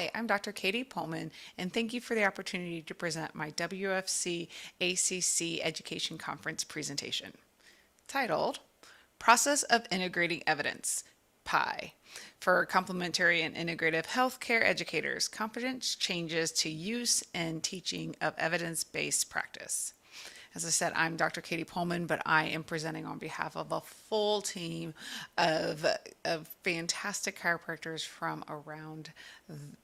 Hi, I'm Dr. Katie Pohlman, and thank you for the opportunity to present my WFC ACC Education Conference presentation, titled Process of Integrating Evidence, PI, for Complementary and Integrative Healthcare Educators, Competence Changes to Use and Teaching of Evidence-Based Practice. As I said, I'm Dr. Katie Pohlman, but I am presenting on behalf of a full team of, fantastic chiropractors from around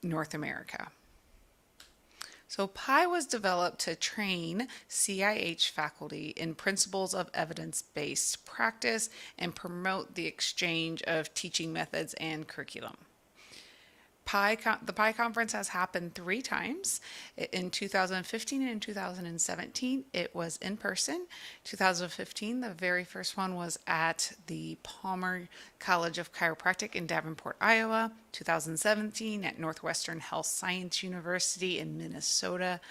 North America. So PI was developed to train CIH faculty in principles of evidence-based practice and promote the exchange of teaching methods and curriculum. The PI conference has happened 3 times. In 2015 and in 2017, it was in person. 2015, the very first one was at the Palmer College of Chiropractic in Davenport, Iowa. 2017 at Northwestern Health Science University in Minnesota.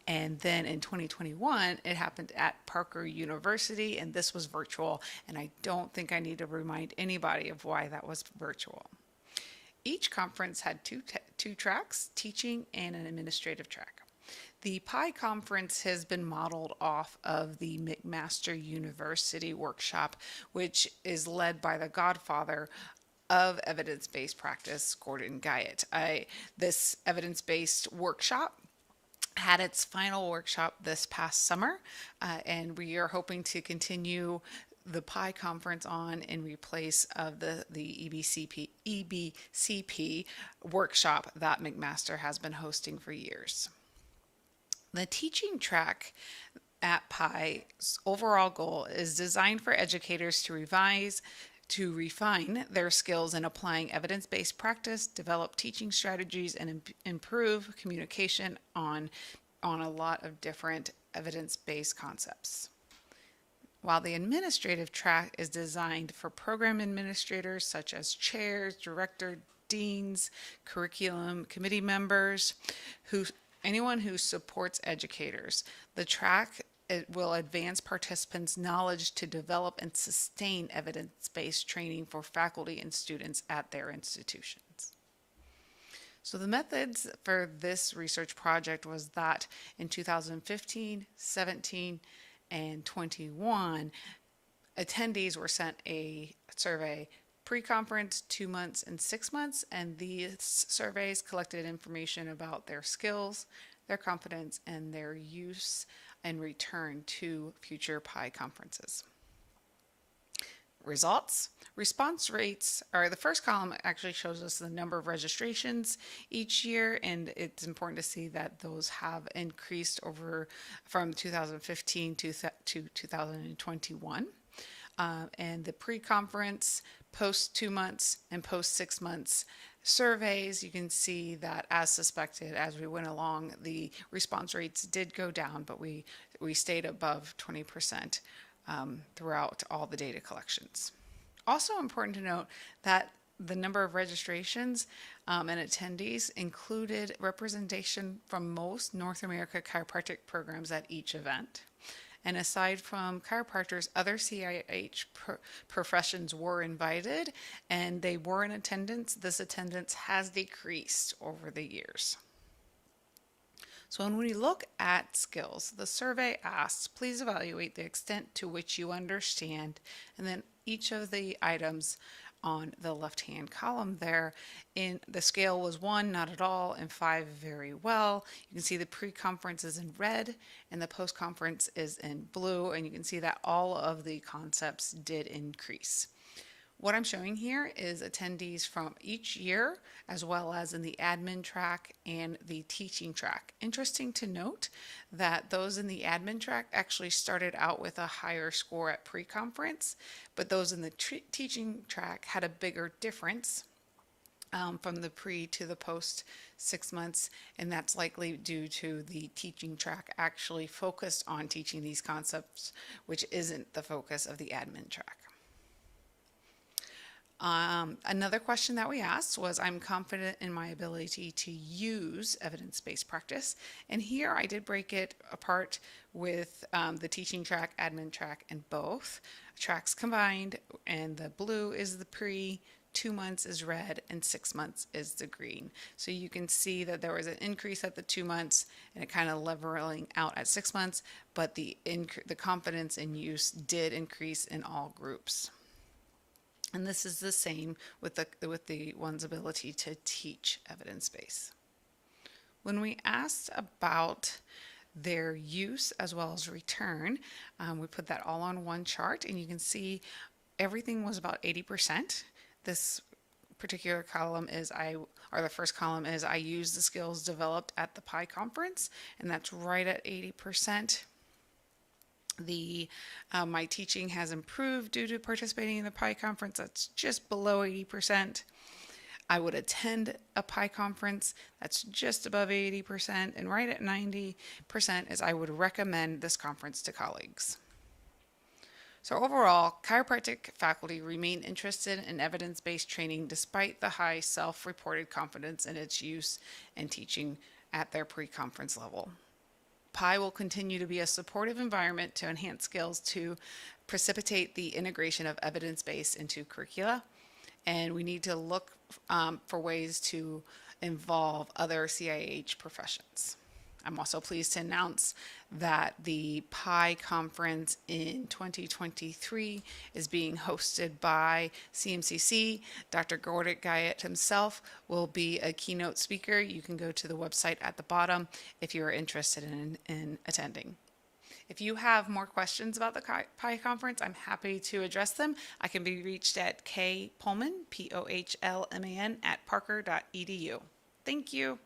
And then in 2021, it happened at Parker University, and this was virtual. And I don't think I need to remind anybody of why that was virtual. Each conference had two tracks, teaching and an administrative track. The PI conference has been modeled off of the McMaster University workshop, which is led by the godfather of evidence-based practice, Gordon Guyatt. This evidence-based workshop had its final workshop this past summer, and we are hoping to continue the PI conference on in replace of the EBCP workshop that McMaster has been hosting for years. The teaching track at PI's overall goal is designed for educators to refine their skills in applying evidence-based practice, develop teaching strategies, and improve communication on a lot of different evidence-based concepts. While the administrative track is designed for program administrators such as chairs, director, deans, curriculum committee members, anyone who supports educators. The track will advance participants' knowledge to develop and sustain evidence-based training for faculty and students at their institutions. So the methods for this research project was that in 2015, 17, and 21, attendees were sent a survey pre-conference, 2 months and 6 months, and these surveys collected information about their skills, their competence, and their use and return to future PI conferences. Results. Response rates are the first column actually shows us the number of registrations each year, and it's important to see that those have increased from 2015 to 2021. And the pre-conference, post 2 months, and post 6 months surveys, you can see that as suspected, as we went along, the response rates did go down, but we stayed above 20%. Throughout all the data collections. Also important to note that the number of registrations and attendees included representation from most North America chiropractic programs at each event. And aside from chiropractors, other CIH professions were invited and they were in attendance. This attendance has decreased over the years. So when we look at skills, the survey asks, please evaluate the extent to which you understand, and then each of the items on the left-hand column there, in the scale was 1, not at all, and 5, very well. You can see the pre-conference is in red, and the post-conference is in blue, and you can see that all of the concepts did increase. What I'm showing here is attendees from each year, as well as in the admin track and the teaching track. Interesting to note that those in the admin track actually started out with a higher score at pre-conference, but those in the teaching track had a bigger difference from the pre to the post 6 months, and that's likely due to the teaching track actually focused on teaching these concepts, which isn't the focus of the admin track. Another question that we asked was, I'm confident in my ability to use evidence-based practice. And here I did break it apart with the teaching track, admin track, and both tracks combined. And the blue is the pre 2 months is red and 6 months is the green. So you can see that there was an increase at the 2 months and it kind of leveling out at 6 months, but the confidence in use did increase in all groups. And this is the same with the one's ability to teach evidence base. When we asked about their use as well as return, we put that all on one chart, and you can see everything was about 80%. This particular column is the first column is I use the skills developed at the PI conference, and that's right at 80%. My teaching has improved due to participating in the PI conference. That's just below 80%. I would attend a PI conference. That's just above 80%, and right at 90% is I would recommend this conference to colleagues. So overall, chiropractic faculty remain interested in evidence-based training despite the high self-reported confidence in its use and teaching at their pre-conference level. PI will continue to be a supportive environment to enhance skills to precipitate the integration of evidence-based into curricula, and we need to look for ways to involve other CIH professions. I'm also pleased to announce that the PI conference in 2023 is being hosted by CMCC. Dr. Gordon Guyette himself will be a keynote speaker. You can go to the website at the bottom if you're interested in attending. If you have more questions about the PI conference, I'm happy to address them. I can be reached at kpohlman, Pohlman, @parker.edu. Thank you.